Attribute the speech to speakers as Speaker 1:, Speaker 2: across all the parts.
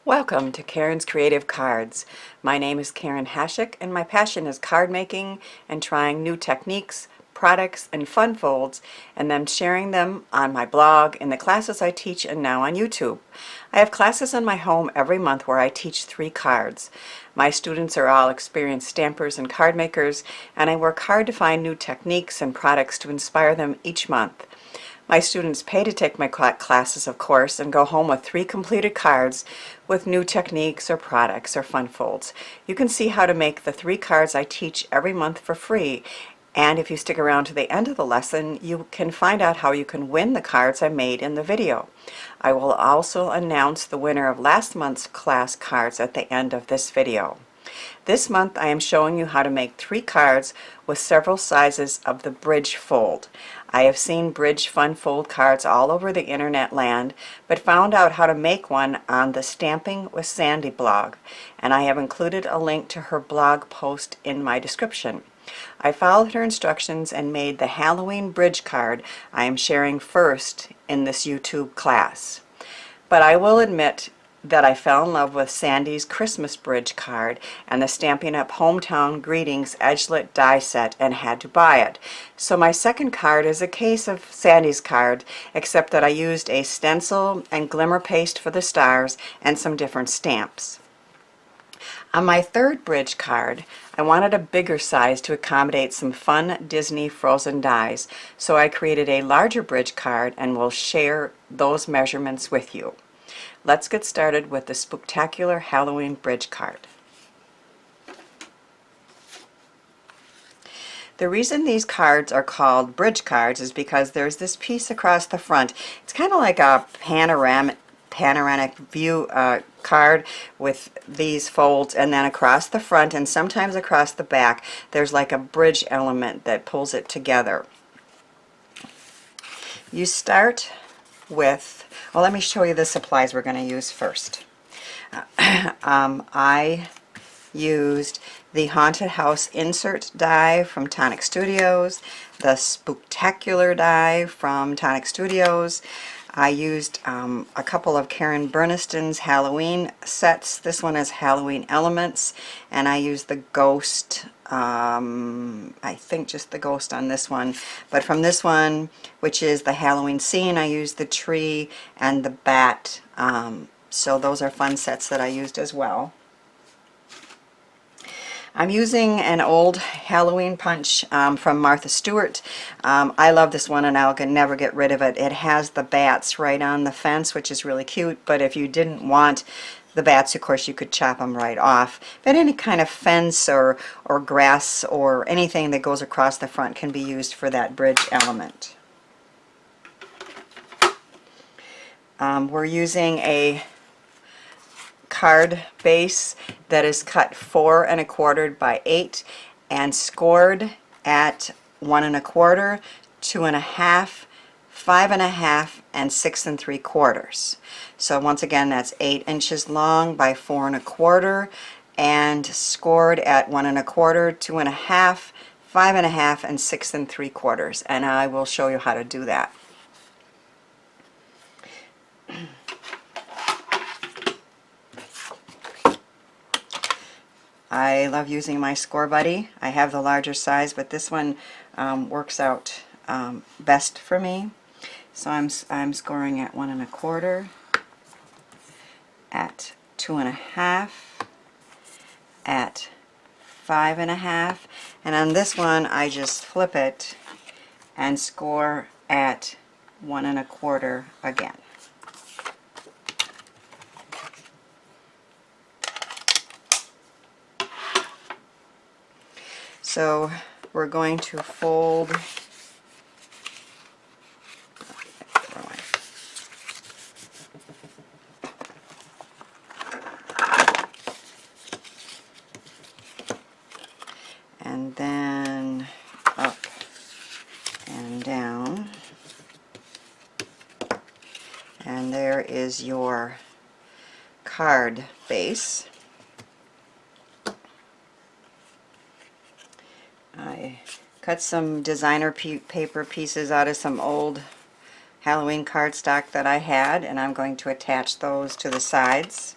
Speaker 1: Welcome to Karen's Creative Cards. My name is Karen Hashik and my passion is card making and trying new techniques, products, and fun folds, and then sharing them on my blog, in the classes I teach, and now on YouTube. I have classes in my home every month where I teach 3 cards. My students are all experienced stampers and card makers, and I work hard to find new techniques and products to inspire them each month. My students pay to take my classes, of course, and go home with 3 completed cards with new techniques or products or fun folds. You can see how to make the 3 cards I teach every month for free, and if you stick around to the end of the lesson, you can find out how you can win the cards I made in the video. I will also announce the winner of last month's class cards at the end of this video. This month I am showing you how to make 3 cards with several sizes of the bridge fold. I have seen bridge fun fold cards all over the internet land, but found out how to make one on the Stamping with Sandy blog, and I have included a link to her blog post in my description. I followed her instructions and made the Halloween bridge card I am sharing first in this YouTube class. But I will admit that I fell in love with Sandy's Christmas bridge card and the Stampin' Up! Hometown Greetings Edgelit die set and had to buy it. So my second card is a case of Sandy's card, except that I used a stencil and glimmer paste for the stars and some different stamps. On my third bridge card, I wanted a bigger size to accommodate some fun Disney Frozen dies, so I created a larger bridge card and will share those measurements with you. Let's get started with the Spooktacular Halloween bridge card. The reason these cards are called bridge cards is because there's this piece across the front. It's kind of like a panoramic view card with these folds, and then across the front and sometimes across the back there's like a bridge element that pulls it together. You start with, well, let me show you the supplies we're going to use first. I used the Haunted House insert die from Tonic Studios, the Spooktacular die from Tonic Studios. I used a couple of Karen Burniston's Halloween sets. This one is Halloween Elements, and I used the ghost, I think just the ghost on this one. But from this one, which is the Halloween scene, I used the tree and the bat. So those are fun sets that I used as well. I'm using an old Halloween punch from Martha Stewart. I love this one and I can never get rid of it. It has the bats right on the fence, which is really cute, but if you didn't want the bats, of course, you could chop them right off. But any kind of fence or grass or anything that goes across the front can be used for that bridge element. We're using a card base that is cut 4 1/4 by 8 and scored at 1 1/4, 2 1/2, 5 1/2, and 6 3/4. So once again, that's 8 inches long by 4 1/4 and scored at 1 1/4, 2 1/2, 5 1/2, and 6 3/4. And I will show you how to do that. I love using my Scor-Buddy. I have the larger size, but this one works out best for me. So I'm scoring at 1 1/4, at 2 1/2, at 5 1/2, and on this one I just flip it and score at 1 1/4 again. So we're going to fold and then up and down, and there is your card base. I cut some designer paper pieces out of some old Halloween cardstock that I had, and I'm going to attach those to the sides.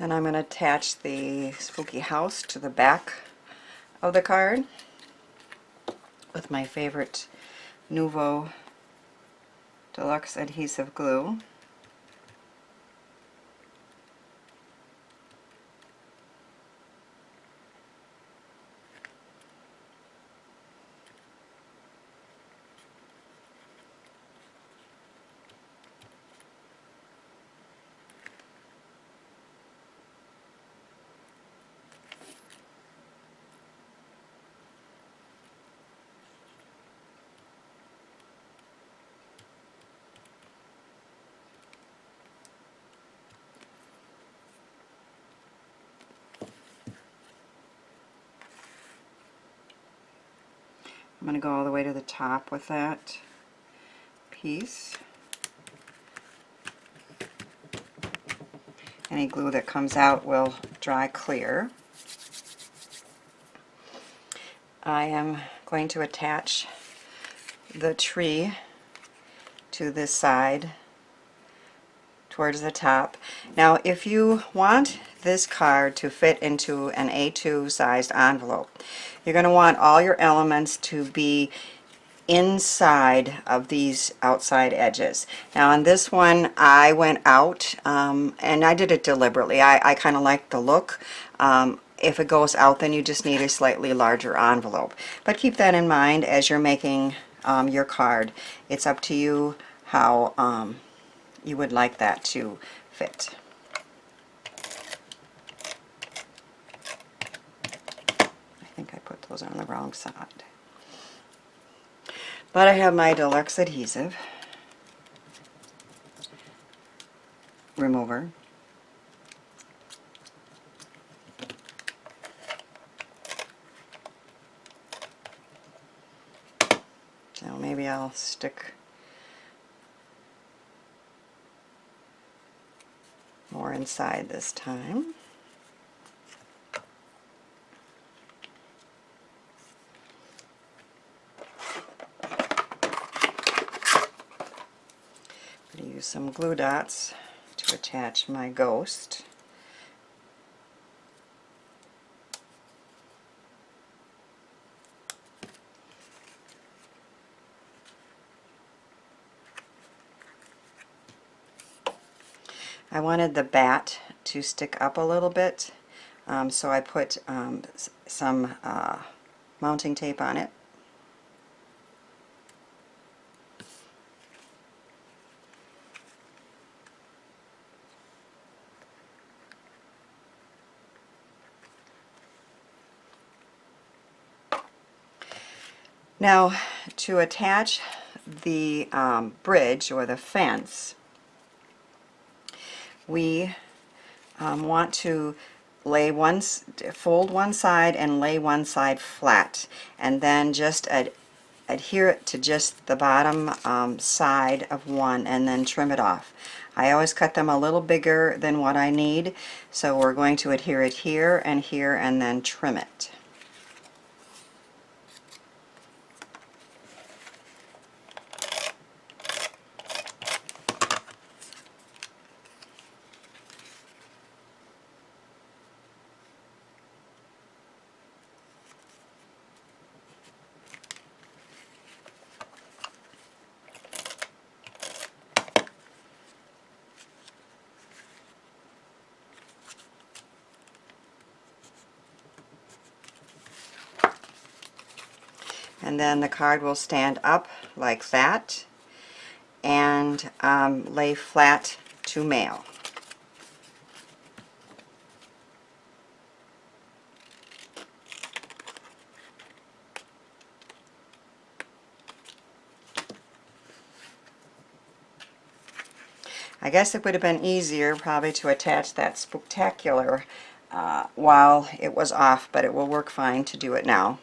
Speaker 1: Then I'm going to attach the spooky house to the back of the card with my favorite Nuvo Deluxe adhesive glue. I'm going to go all the way to the top with that piece. Any glue that comes out will dry clear. I am going to attach the tree to this side towards the top. Now if you want this card to fit into an A2 sized envelope, you're going to want all your elements to be inside of these outside edges. Now on this one I went out and I did it deliberately. I kind of like the look. If it goes out, then you just need a slightly larger envelope. But keep that in mind as you're making your card. It's up to you how you would like that to fit. I think I put those on the wrong side. But I have my Deluxe adhesive remover. So maybe I'll stick more inside this time. I'm going to use some glue dots to attach my ghost. I wanted the bat to stick up a little bit, so I put some mounting tape on it. Now to attach the bridge or the fence, we want to fold one side and lay one side flat, and then just adhere it to just the bottom side of one and then trim it off. I always cut them a little bigger than what I need, so we're going to adhere it here and then trim it. And then the card will stand up like that and lay flat to mail. I guess it would have been easier probably to attach that Spooktacular while it was off, but it will work fine to do it now.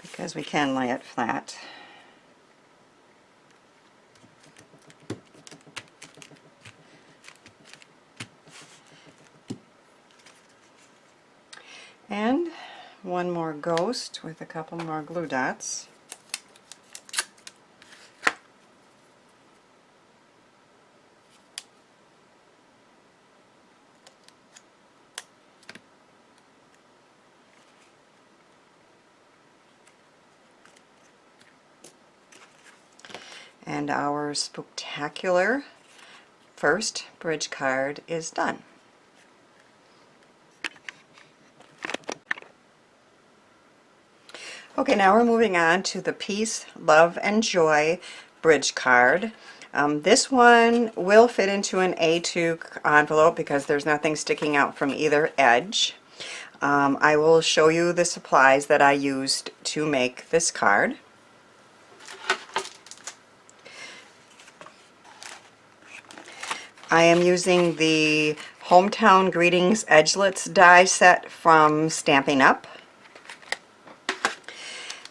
Speaker 1: because we can lay it flat. And one more ghost with a couple more glue dots. And our Spooktacular first bridge card is done. Okay, now we're moving on to the Peace, Love, and Joy bridge card. This one will fit into an A2 envelope because there's nothing sticking out from either edge. I will show you the supplies that I used to make this card. I am using the Hometown Greetings Edgelits die set from Stampin' Up!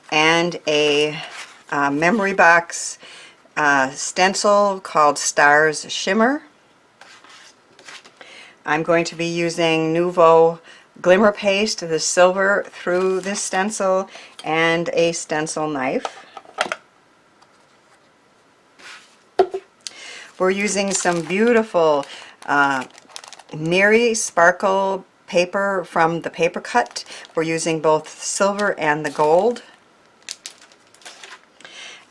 Speaker 1: And a memory box stencil called Stars Shimmer. I'm going to be using Nuvo Glimmer paste, the silver through this stencil, and a stencil knife. We're using some beautiful Miri Sparkle paper from the Paper Cut. We're using both silver and the gold.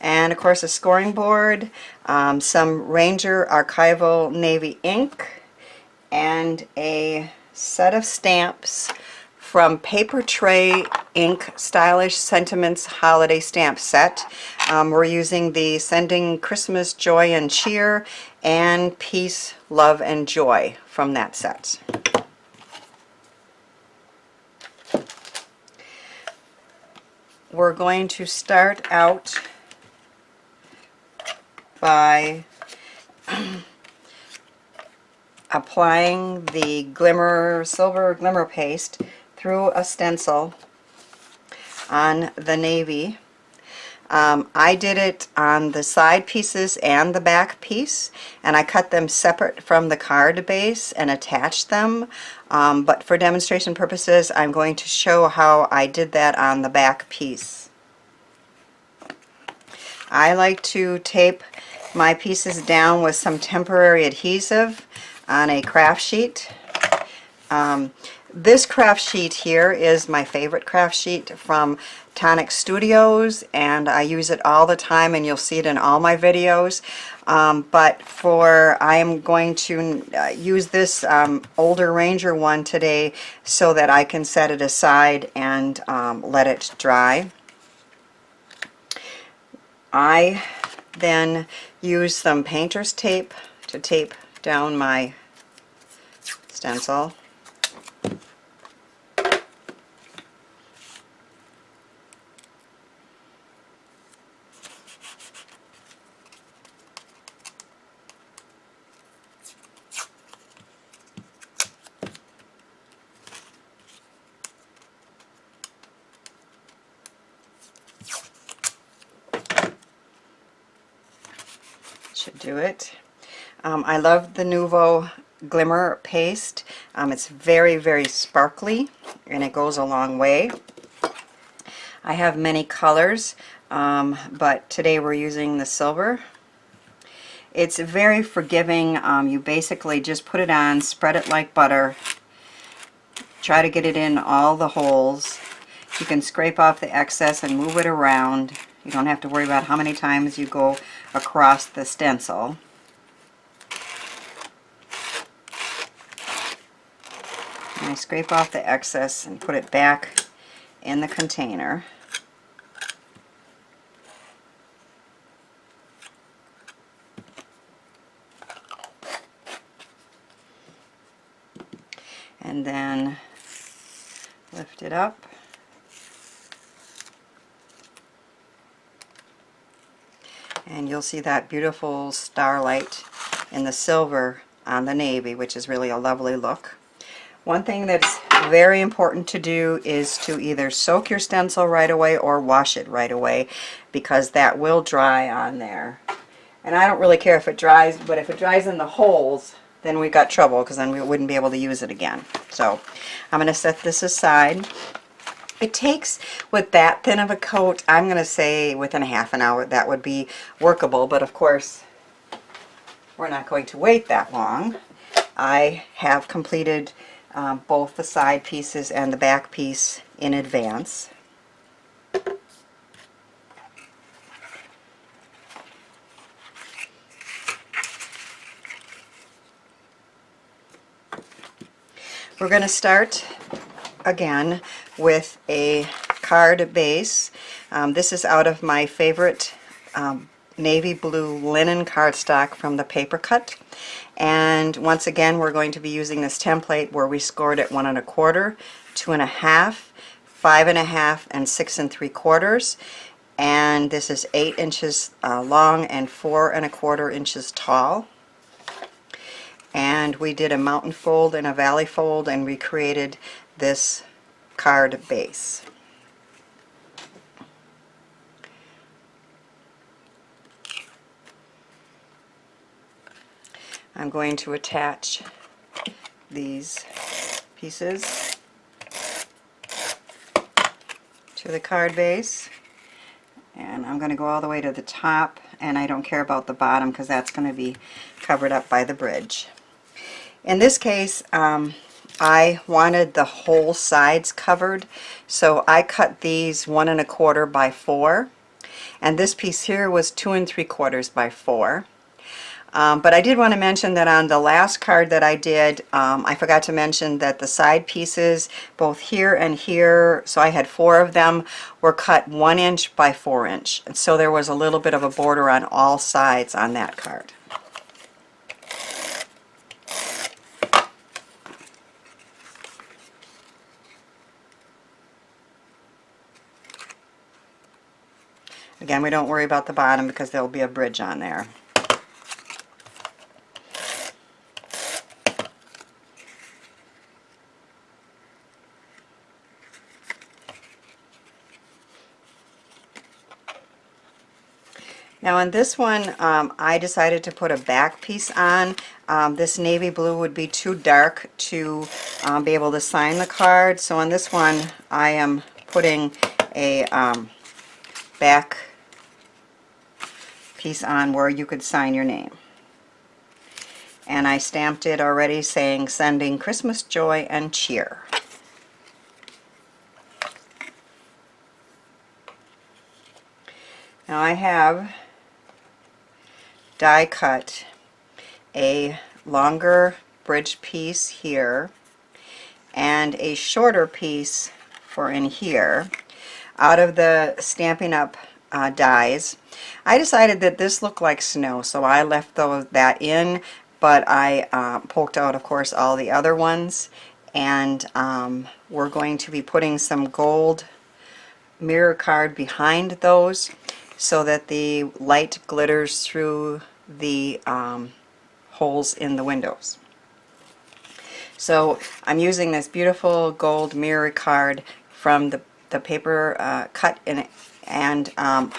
Speaker 1: And of course a scoring board, some Ranger Archival Navy ink, and a set of stamps from Paper Trey Ink Stylish Sentiments Holiday Stamp Set. We're using the Sending Christmas Joy and Cheer and Peace, Love, and Joy from that set. We're going to start out by applying the silver glimmer paste through a stencil on the navy. I did it on the side pieces and the back piece, and I cut them separate from the card base and attached them, but for demonstration purposes I'm going to show how I did that on the back piece. I like to tape my pieces down with some temporary adhesive on a craft sheet. This craft sheet here is my favorite craft sheet from Tonic Studios, and I use it all the time, and you'll see it in all my videos. I am going to use this older Ranger one today so that I can set it aside and let it dry. I then use some painter's tape to tape down my stencil. Should do it. I love the Nuvo Glimmer paste. It's very, very sparkly, and it goes a long way. I have many colors, but today we're using the silver. It's very forgiving. You basically just put it on, spread it like butter, try to get it in all the holes. You can scrape off the excess and move it around. You don't have to worry about how many times you go across the stencil. And I scrape off the excess and put it back in the container. And then lift it up. And you'll see that beautiful starlight in the silver on the navy, which is really a lovely look. One thing that's very important to do is to either soak your stencil right away or wash it right away, because that will dry on there. And I don't really care if it dries, but if it dries in the holes, then we got trouble, because then we wouldn't be able to use it again. So I'm going to set this aside. It takes, with that thin of a coat, I'm going to say within a half an hour that would be workable, but of course we're not going to wait that long. I have completed both the side pieces and the back piece in advance. We're going to start again with a card base. This is out of my favorite navy blue linen cardstock from the Paper Cut. And once again, we're going to be using this template where we scored at 1 1/4, 2 1/2, 5 1/2, and 6 3/4. And this is 8 inches long and 4 1/4 inches tall. And we did a mountain fold and a valley fold and recreated this card base. I'm going to attach these pieces to the card base, and I'm going to go all the way to the top, and I don't care about the bottom because that's going to be covered up by the bridge. In this case, I wanted the whole sides covered, so I cut these 1 1/4 by 4, and this piece here was 2 3/4 by 4. But I did want to mention that on the last card that I did, I forgot to mention that the side pieces, both here and here, so I had 4 of them, were cut 1 inch by 4 inch. And so there was a little bit of a border on all sides on that card. Again, we don't worry about the bottom because there will be a bridge on there. Now on this one, I decided to put a back piece on. This navy blue would be too dark to be able to sign the card. So on this one, I am putting a back piece on where you could sign your name. And I stamped it already saying, "Sending Christmas joy and cheer." Now I have die cut a longer bridge piece here and a shorter piece for in here out of the Stampin' Up! Dies. I decided that this looked like snow, so I left that in, but I poked out, of course, all the other ones, and we're going to be putting some gold mirror card behind those so that the light glitters through the holes in the windows. So I'm using this beautiful gold mirror card from the Paper Cut in it. And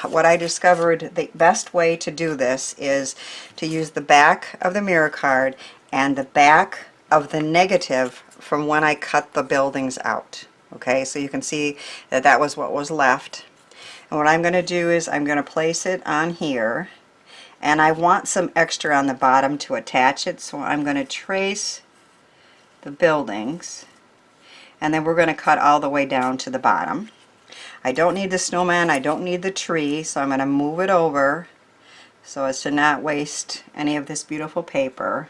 Speaker 1: what I discovered, the best way to do this is to use the back of the mirror card and the back of the negative from when I cut the buildings out. Okay, so you can see that that was what was left. And what I'm going to do is I'm going to place it on here, and I want some extra on the bottom to attach it, so I'm going to trace the buildings, and then we're going to cut all the way down to the bottom. I don't need the snowman, I don't need the tree, so I'm going to move it over so as to not waste any of this beautiful paper.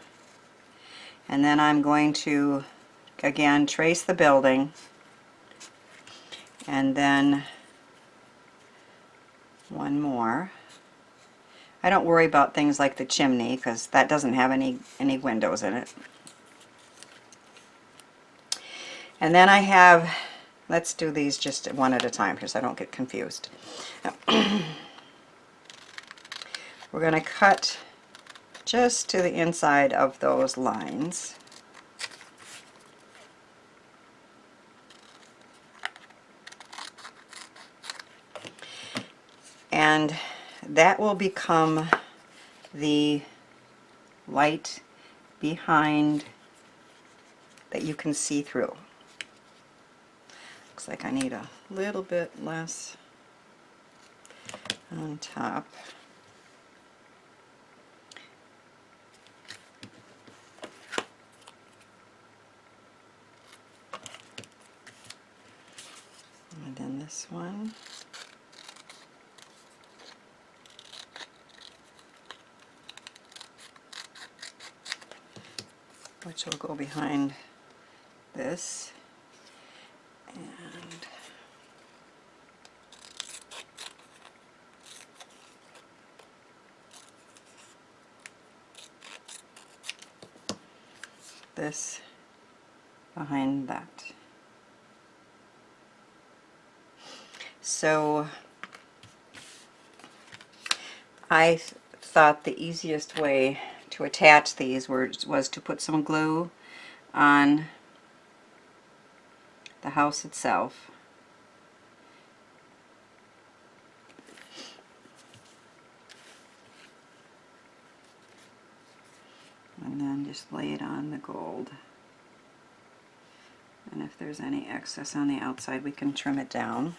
Speaker 1: And then I'm going to, again, trace the building, and then one more. I don't worry about things like the chimney because that doesn't have any windows in it. And then I have, let's do these just one at a time here so I don't get confused. We're going to cut just to the inside of those lines. and that will become the light behind that you can see through. Looks like I need a little bit less on top. And then this one. Which will go behind this. And this behind that. So I thought the easiest way to attach these was to put some glue on the house itself. And then just lay it on the gold. And if there's any excess on the outside, we can trim it down.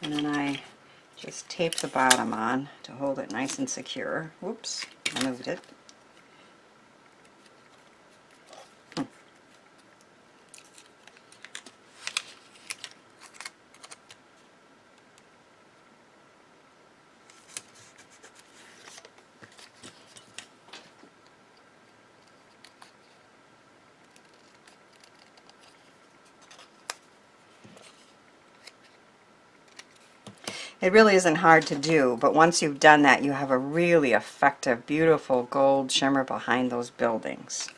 Speaker 1: And then I just tape the bottom on to hold it nice and secure. Whoops, I moved it. It really isn't hard to do, but once you've done that, you have a really effective, beautiful gold shimmer behind those buildings.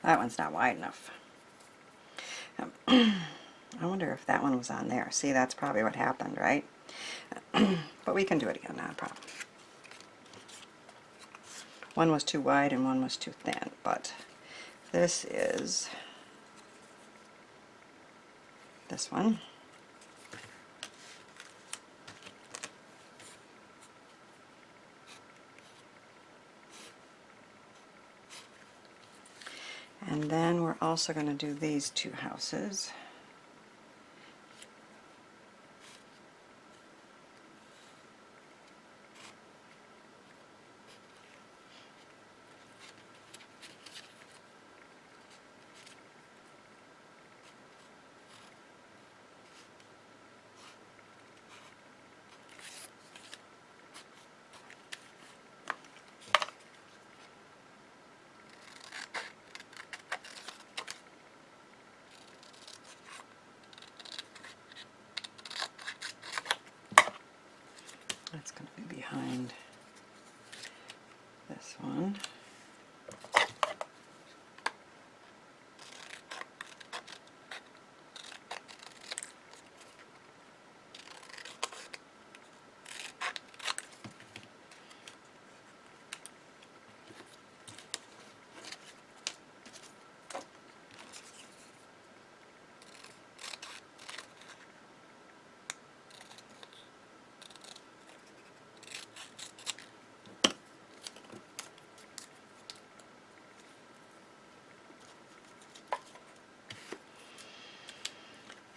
Speaker 1: That one's not wide enough. I wonder if that one was on there. See, that's probably what happened, right? But we can do it again, not a problem. One was too wide and one was too thin, but this is this one. And then we're also going to do these two houses.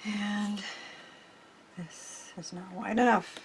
Speaker 1: And this is not wide enough.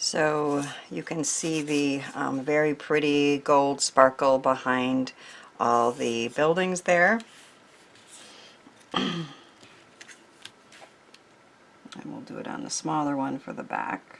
Speaker 1: So you can see the very pretty gold sparkle behind all the buildings there. And we'll do it on the smaller one for the back.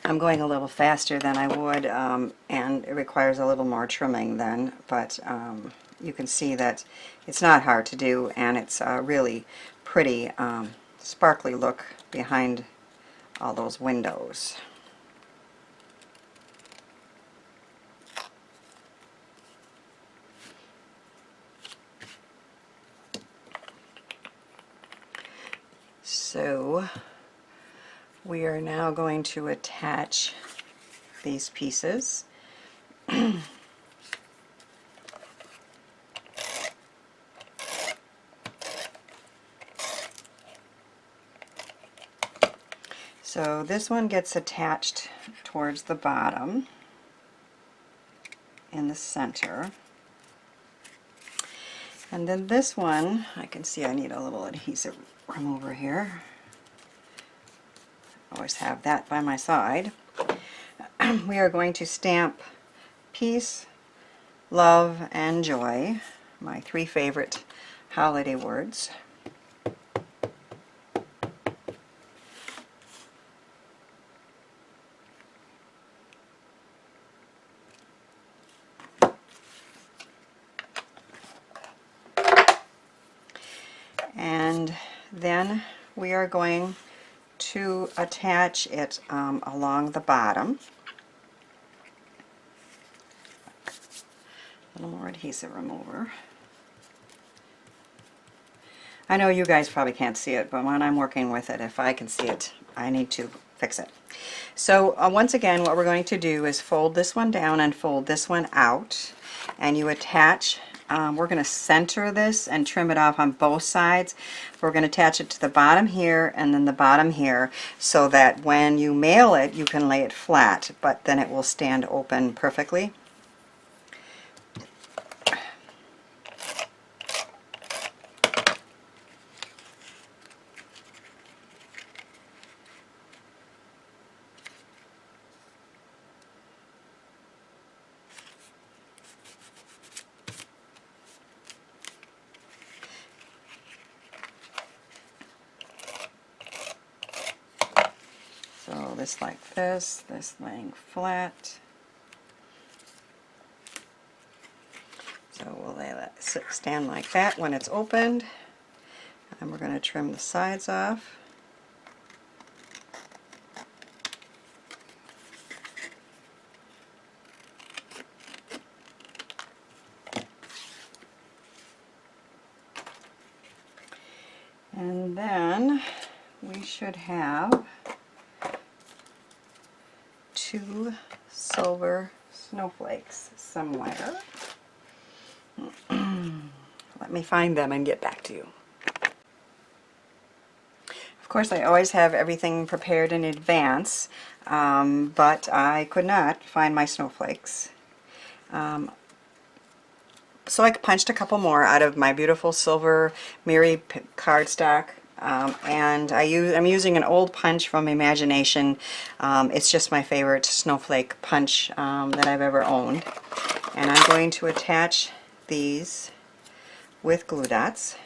Speaker 1: I'm going a little faster than I would, and it requires a little more trimming then, but you can see that it's not hard to do, and it's a really pretty sparkly look behind all those windows. So we are now going to attach these pieces. So this one gets attached towards the bottom in the center. And then this one, I can see I need a little adhesive remover here. Always have that by my side. We are going to stamp peace, love, and joy, my 3 favorite holiday words. And then we are going to attach it along the bottom. A little more adhesive remover. I know you guys probably can't see it, but when I'm working with it, if I can see it, I need to fix it. So once again, what we're going to do is fold this one down and fold this one out, and you attach. We're going to center this and trim it off on both sides. We're going to attach it to the bottom here and then the bottom here, so that when you mail it, you can lay it flat, but then it will stand open perfectly. So this like this laying flat. So we'll lay that stand like that when it's opened. And we're going to trim the sides off. And then we should have 2 silver snowflakes somewhere. Let me find them and get back to you. Of course, I always have everything prepared in advance, but I could not find my snowflakes. So I punched a couple more out of my beautiful silver Miri cardstock, and I'm using an old punch from Imagination. It's just my favorite snowflake punch that I've ever owned. And I'm going to attach these with glue dots.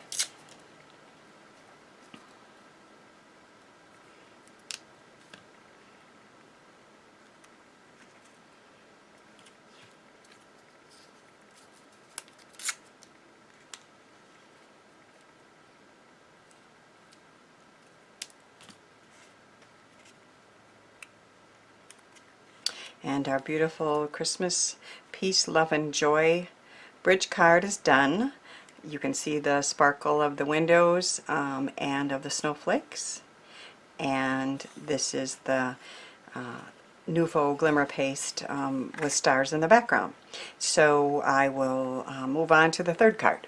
Speaker 1: And our beautiful Christmas Peace, Love, and Joy bridge card is done. You can see the sparkle of the windows and of the snowflakes. And this is the Nuvo Glimmer paste with stars in the background. So I will move on to the third card.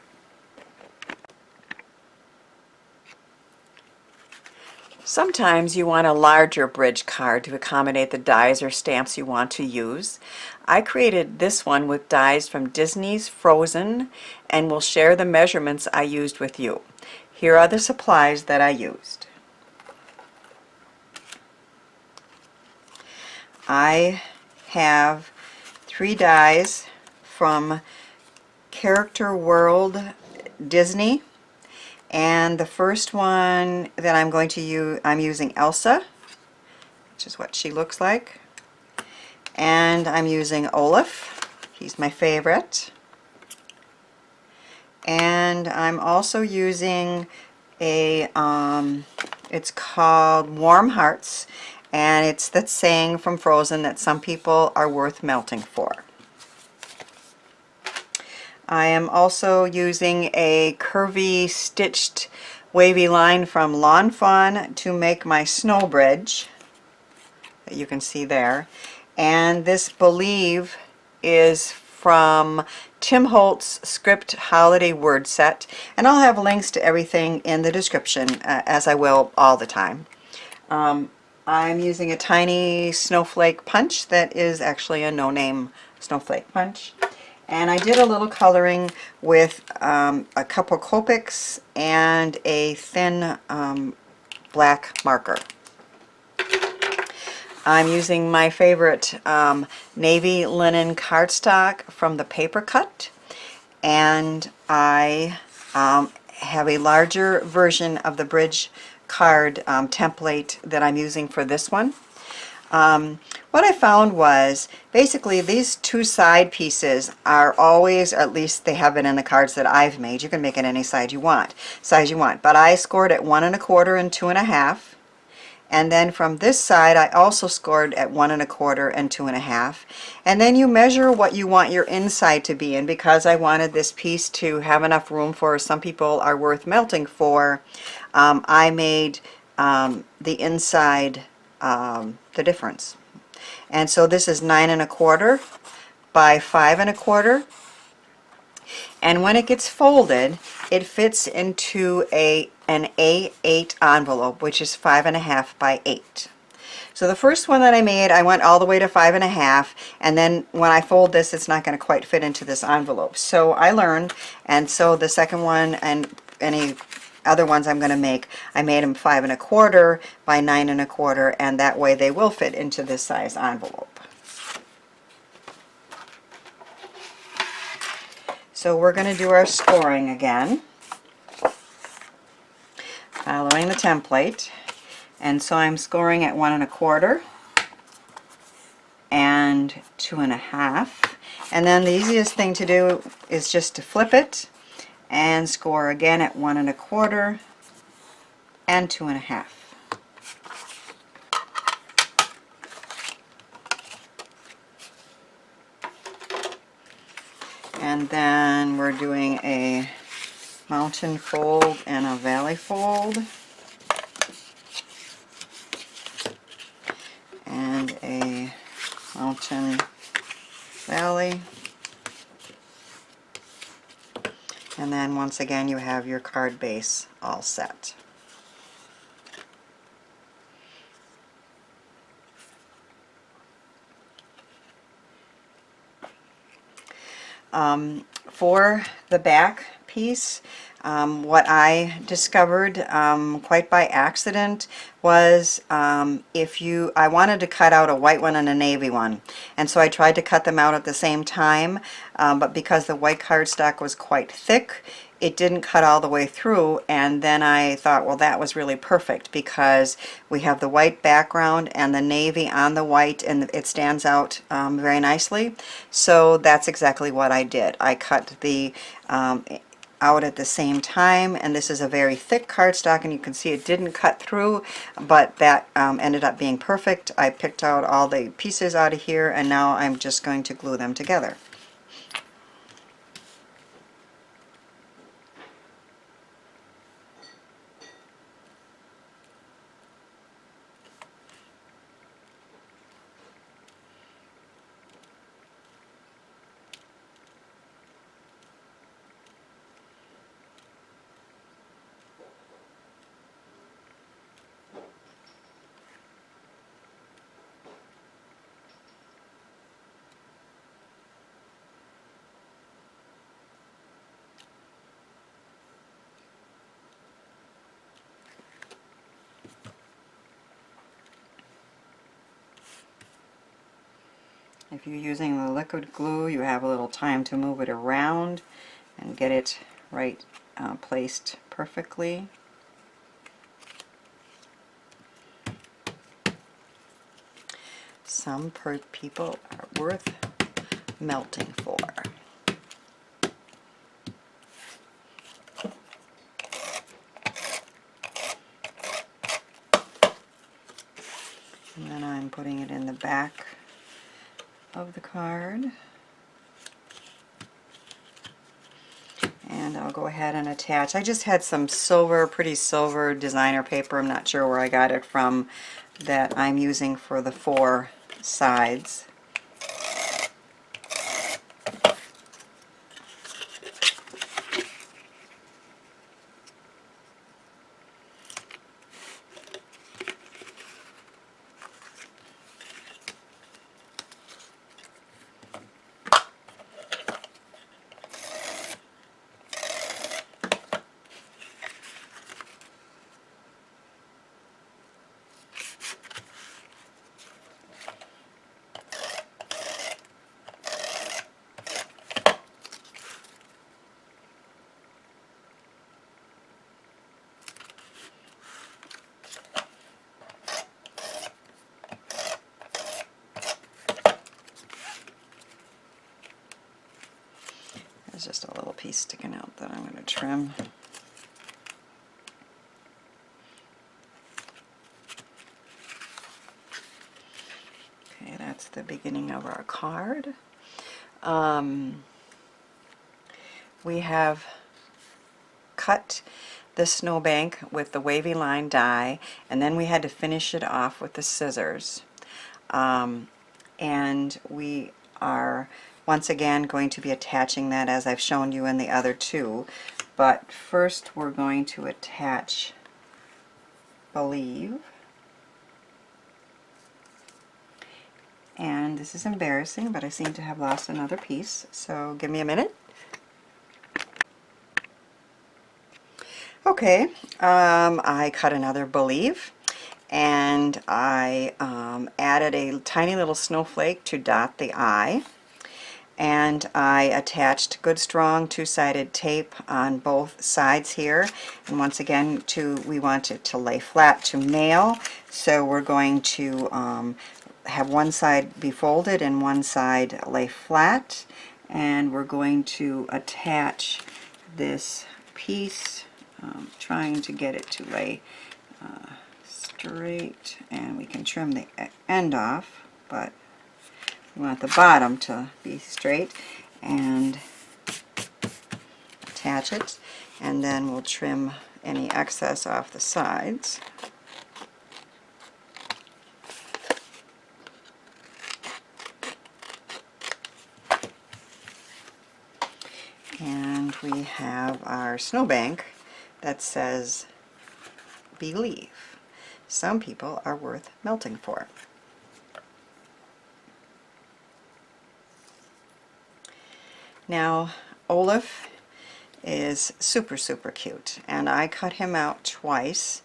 Speaker 1: Sometimes you want a larger bridge card to accommodate the dies or stamps you want to use. I created this one with dies from Disney's Frozen and will share the measurements I used with you. Here are the supplies that I used. I have 3 dies from Character World Disney. And the first one that I'm going to use, I'm using Elsa, which is what she looks like. And I'm using Olaf, he's my favorite. And I'm also using a, it's called Warm Hearts, and it's that saying from Frozen that some people are worth melting for. I am also using a curvy stitched wavy line from Lawn Fawn to make my snow bridge that you can see there. And this Believe is from Tim Holtz Script Holiday Word Set. And I'll have links to everything in the description, as I will all the time. I'm using a tiny snowflake punch that is actually a no-name snowflake punch. And I did a little coloring with a couple Copics and a thin black marker. I'm using my favorite navy linen cardstock from the Paper Cut, and I have a larger version of the bridge card template that I'm using for this one. What I found was basically these 2 side pieces are always, at least they have been in the cards that I've made. You can make it any size you want, but I scored at 1 1/4 and 2 1/2. And then from this side I also scored at 1 1/4 and 2 1/2. And then you measure what you want your inside to be in, because I wanted this piece to have enough room for some people are worth melting for. I made the inside the difference. And so this is 9 1/4 by 5 1/4. And when it gets folded, it fits into an A8 envelope, which is 5 1/2 by 8. So the first one that I made, I went all the way to 5 1/2, and then when I fold this, it's not going to quite fit into this envelope. So I learned, and so the second one and any other ones I'm going to make, I made them 5 1/4 by 9 1/4, and that way they will fit into this size envelope. So we're going to do our scoring again, following the template. And so I'm scoring at 1 1/4 and 2 1/2. And then the easiest thing to do is just to flip it and score again at 1 1/4 and 2 1/2. And then we're doing a mountain fold and a valley fold, and a mountain valley. And then once again you have your card base all set. For the back piece, what I discovered quite by accident was I wanted to cut out a white one and a navy one, and so I tried to cut them out at the same time, but because the white cardstock was quite thick, it didn't cut all the way through. And then I thought, well, that was really perfect because we have the white background and the navy on the white, and it stands out very nicely. So that's exactly what I did. I cut the out at the same time, and this is a very thick cardstock, and you can see it didn't cut through, but that ended up being perfect. I picked out all the pieces out of here, and now I'm just going to glue them together. If you're using the liquid glue, you have a little time to move it around and get it right placed perfectly. Some people are worth melting for. And then I'm putting it in the back of the card, and I'll go ahead and attach. I just had some silver, pretty silver designer paper, I'm not sure where I got it from, that I'm using for the 4 sides. There's just a little piece sticking out that I'm going to trim. Okay, that's the beginning of our card. We have cut the snowbank with the wavy line die, and then we had to finish it off with the scissors. And we are once again going to be attaching that as I've shown you in the other 2. But first we're going to attach Believe. And this is embarrassing, but I seem to have lost another piece, so give me a minute. Okay, I cut another Believe, and I added a tiny little snowflake to dot the eye, and I attached good strong 2-sided tape on both sides here, and once again we want it to lay flat to nail, so we're going to have one side be folded and one side lay flat, and we're going to attach this piece, trying to get it to lay straight, and we can trim the end off, but we want the bottom to be straight, and attach it, and then we'll trim any excess off the sides. we have our snowbank that says believe. Some people are worth melting for. Now Olaf is super cute, and I cut him out twice.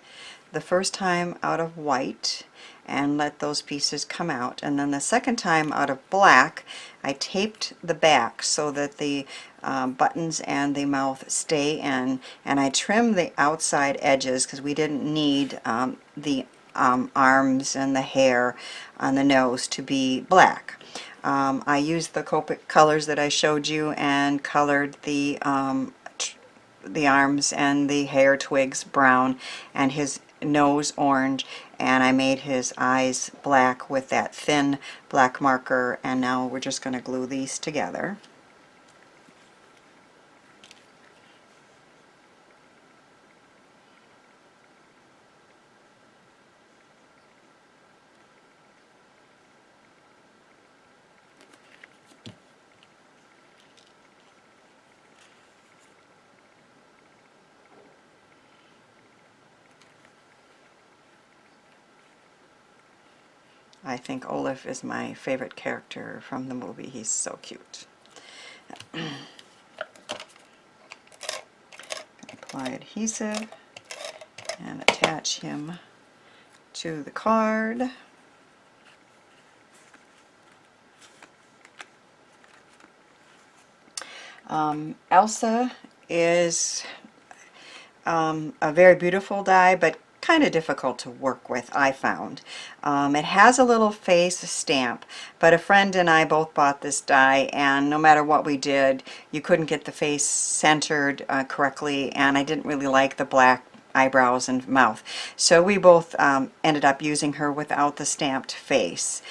Speaker 1: The first time out of white and let those pieces come out, and then the second time out of black. I taped the back so that the buttons and the mouth stay in, and I trimmed the outside edges because we didn't need the arms and the hair on the nose to be black. I used the Copic colors that I showed you and colored the arms and the hair twigs brown and his nose orange, and I made his eyes black with that thin black marker, and now we're just going to glue these together. I think Olaf is my favorite character from the movie. He's so cute. Apply adhesive and attach him to the card. Elsa is a very beautiful die, but kind of difficult to work with, I found. It has a little face stamp, but a friend and I both bought this die, and no matter what we did, you couldn't get the face centered correctly, and I didn't really like the black eyebrows and mouth. So we both ended up using her without the stamped face.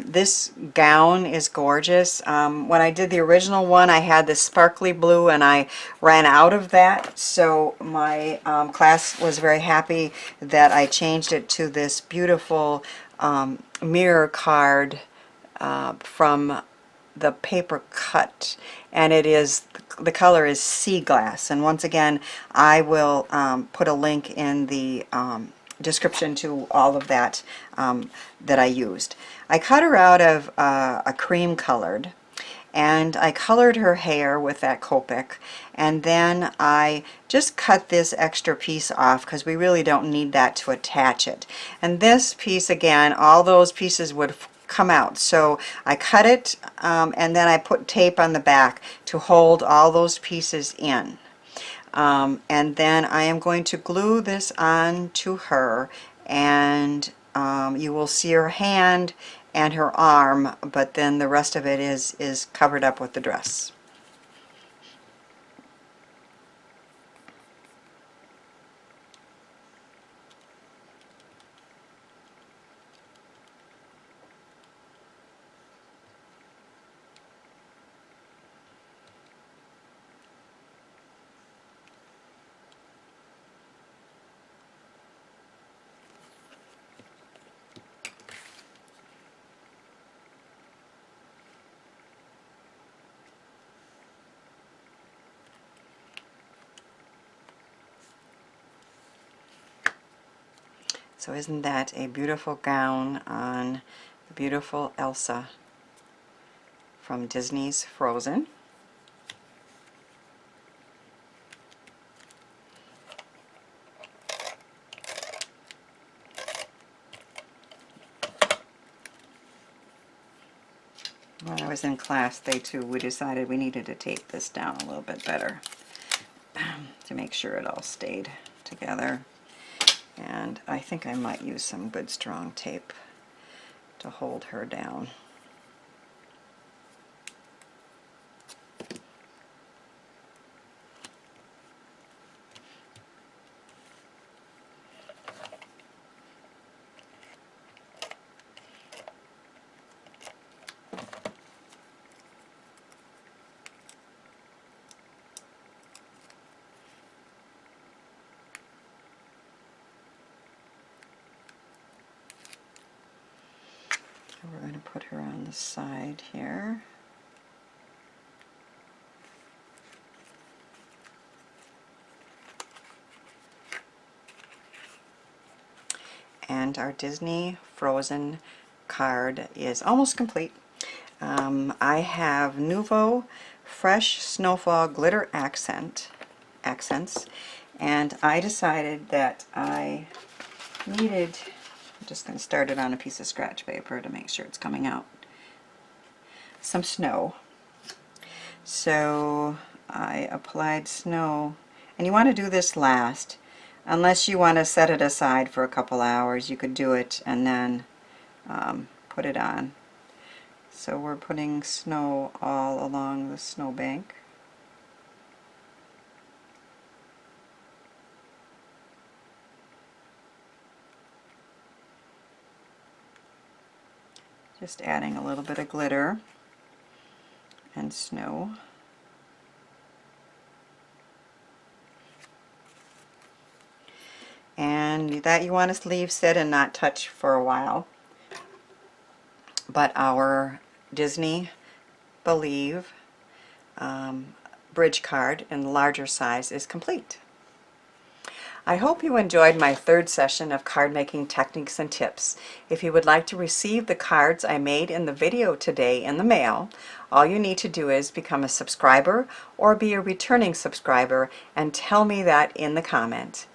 Speaker 1: This gown is gorgeous. When I did the original one, I had this sparkly blue and I ran out of that, so my class was very happy that I changed it to this beautiful mirror card from the paper cut, and it is, the color is sea glass, and once again I will put a link in the description to all of that that I used. I cut her out of a cream colored, and I colored her hair with that Copic, and then I just cut this extra piece off because we really don't need that to attach it. And this piece, again, all those pieces would come out, so I cut it and then I put tape on the back to hold all those pieces in. And then I am going to glue this on to her, and you will see her hand and her arm, but then the rest of it is covered up with the dress. So isn't that a beautiful gown on the beautiful Elsa from Disney's Frozen? When I was in class, we decided we needed to tape this down a little bit better to make sure it all stayed together. And I think I might use some good strong tape to hold her down. We're going to put her on the side here. and our Disney Frozen card is almost complete. I have Nuvo Fresh Snowfall Glitter Accents, and I decided that I needed, I'm just going to start it on a piece of scratch paper to make sure it's coming out, some snow. So I applied snow, and you want to do this last. Unless you want to set it aside for a couple hours, you could do it and then put it on. So we're putting snow all along the snowbank. Just adding a little bit of glitter and snow. And that you want to leave sit and not touch for a while. But our Disney Believe bridge card in the larger size is complete. I hope you enjoyed my third session of card making techniques and tips. If you would like to receive the cards I made in the video today in the mail, all you need to do is become a subscriber or be a returning subscriber and tell me that in the comment.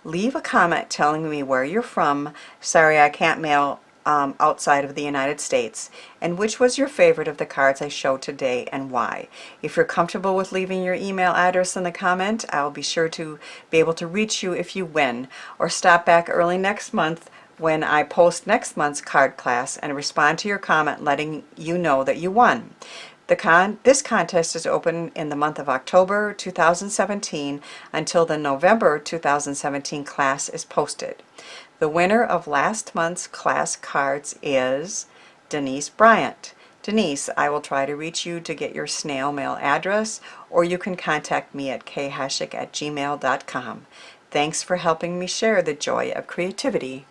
Speaker 1: Leave a comment telling me where you're from. Sorry I can't mail outside of the United States, and which was your favorite of the cards I showed today and why. If you're comfortable with leaving your email address in the comment, I'll be sure to be able to reach you if you win, or stop back early next month when I post next month's card class and respond to your comment letting you know that you won. This contest is open in the month of October 2017 until the November 2017 class is posted. The winner of last month's class cards is Denise Bryant. Denise, I will try to reach you to get your snail mail address, or you can contact me at khashik@gmail.com. Thanks for helping me share the joy of creativity.